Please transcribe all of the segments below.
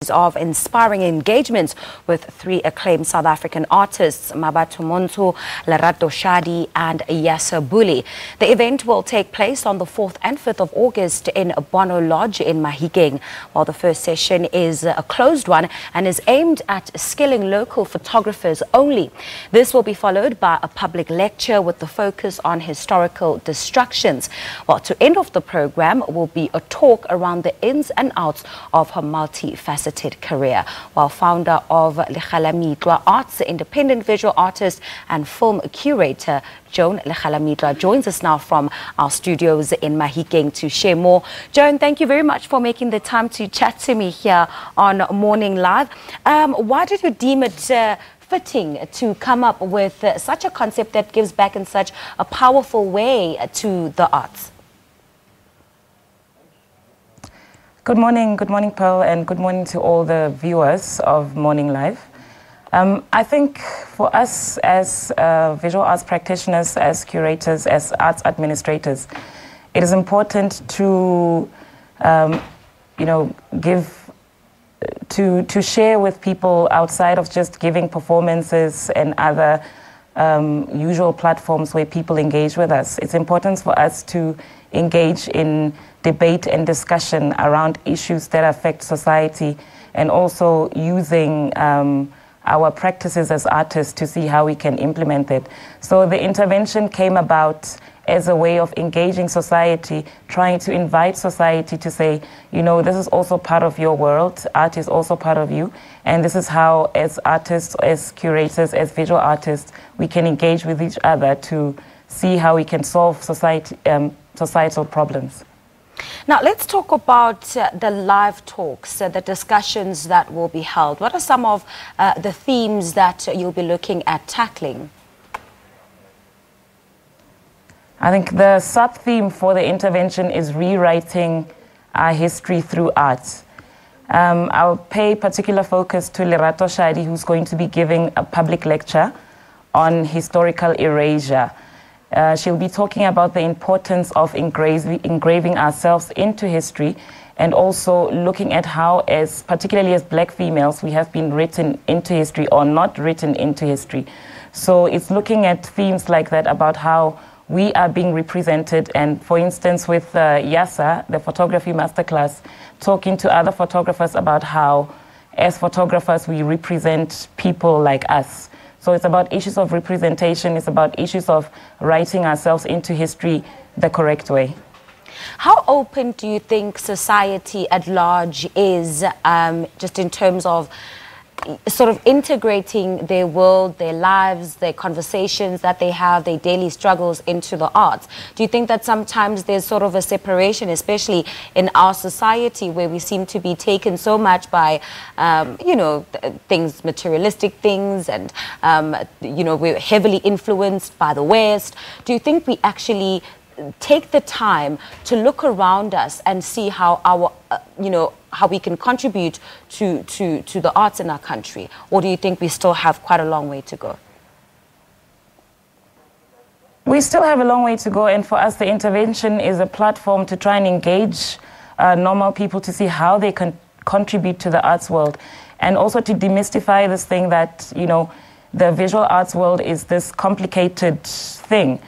Of inspiring engagements with three acclaimed South African artists, Mmabatho Montsho, Lerato, Shadi and Yasser, Booley. The event will take place on the 4th and 5th of August in Bonno Lodge in Mahikeng, while the first session is a closed one and is aimed at skilling local photographers only. This will be followed by a public lecture with the focus on historical destructions. While to end off the program will be a talk around the ins and outs of her multi-faceted career, while founder of Legalamitlwa Arts, independent visual artist and film curator Joan Legalamitlwa joins us now from our studios in Mahikeng to share more. Joan, thank you very much for making the time to chat to me here on Morning Live. Why did you deem it fitting to come up with such a concept that gives back in such a powerful way to the arts? Good morning, Pearl, and good morning to all the viewers of Morning Live. I think for us as visual arts practitioners, as curators, as arts administrators, it is important to, to share with people outside of just giving performances and other usual platforms where people engage with us. It's important for us to engage in debate and discussion around issues that affect society, and also using our practices as artists to see how we can implement it. So the intervention came about as a way of engaging society, trying to invite society to say, you know, this is also part of your world, art is also part of you, and this is how, as artists, as curators, as visual artists, we can engage with each other to see how we can solve societal problems. Now, let's talk about the live talks, the discussions that will be held. What are some of the themes that you'll be looking at tackling? I think the sub-theme for the intervention is rewriting our history through art. I'll pay particular focus to Lerato Shadi, who's going to be giving a public lecture on historical erasure. She'll be talking about the importance of engraving ourselves into history, and also looking at how, particularly as black females, we have been written into history or not written into history. So it's looking at themes like that about how we are being represented, and for instance with Yasser, the photography masterclass, talking to other photographers about how, as photographers, we represent people like us. So it's about issues of representation, it's about issues of writing ourselves into history the correct way. How open do you think society at large is, just in terms of sort of integrating their world, their lives, their conversations that they have, their daily struggles into the arts? Do you think that sometimes there's sort of a separation, especially in our society, where we seem to be taken so much by, things, materialistic things, and, we're heavily influenced by the West? Do you think we actually take the time to look around us and see how our, how we can contribute to the arts in our country? Or do you think we still have quite a long way to go? We still have a long way to go, and for us the intervention is a platform to try and engage normal people to see how they can contribute to the arts world, and also to demystify this thing that, the visual arts world is this complicated thing,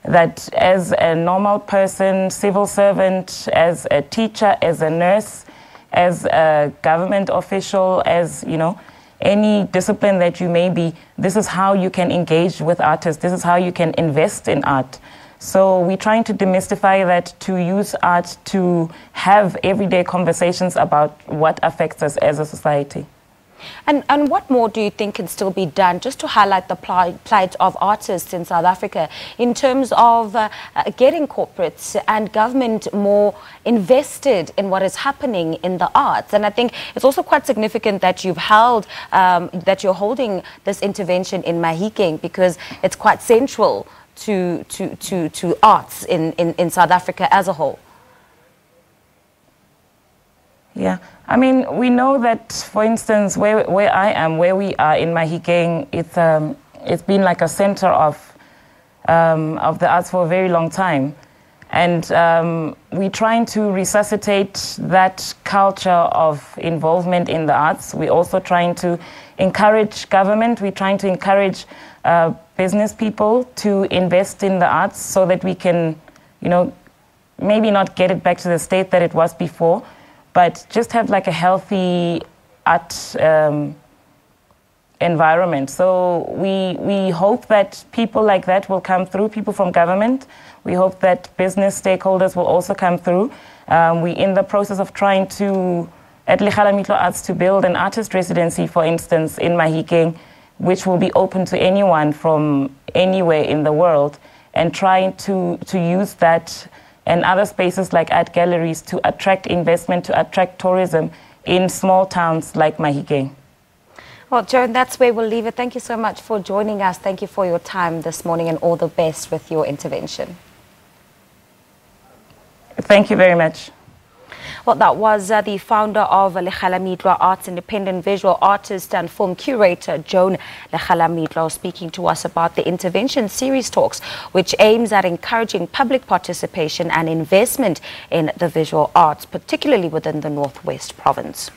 that as a normal person, civil servant, as a teacher, as a nurse, as a government official, as, any discipline that you may be, this is how you can engage with artists, this is how you can invest in art. So we're trying to demystify that, to use art to have everyday conversations about what affects us as a society. And what more do you think can still be done just to highlight the plight of artists in South Africa in terms of getting corporates and government more invested in what is happening in the arts? And I think it's also quite significant that you've held, that you're holding this intervention in Mahikeng, because it's quite central to arts in South Africa as a whole. Yeah, I mean, we know that, for instance, where I am, where we are in Mahikeng, it's been like a center of the arts for a very long time. And we're trying to resuscitate that culture of involvement in the arts. We're also trying to encourage government. We're trying to encourage business people to invest in the arts so that we can, you know, maybe not get it back to the state that it was before, but just have like a healthy art environment. So we hope that people like that will come through, people from government. We hope that business stakeholders will also come through. We're in the process of trying to, at Legalamitlwa Arts, to build an artist residency, for instance, in Mahikeng, which will be open to anyone from anywhere in the world, and trying to use that and other spaces like art galleries to attract investment, to attract tourism in small towns like Mahikeng. Well, Joan, that's where we'll leave it. Thank you so much for joining us. Thank you for your time this morning, and all the best with your intervention. Thank you very much. Well, that was the founder of Legalamitlwa Arts, independent visual artist and film curator, Joan Legalamitlwa, speaking to us about the intervention series talks, which aims at encouraging public participation and investment in the visual arts, particularly within the Northwest Province.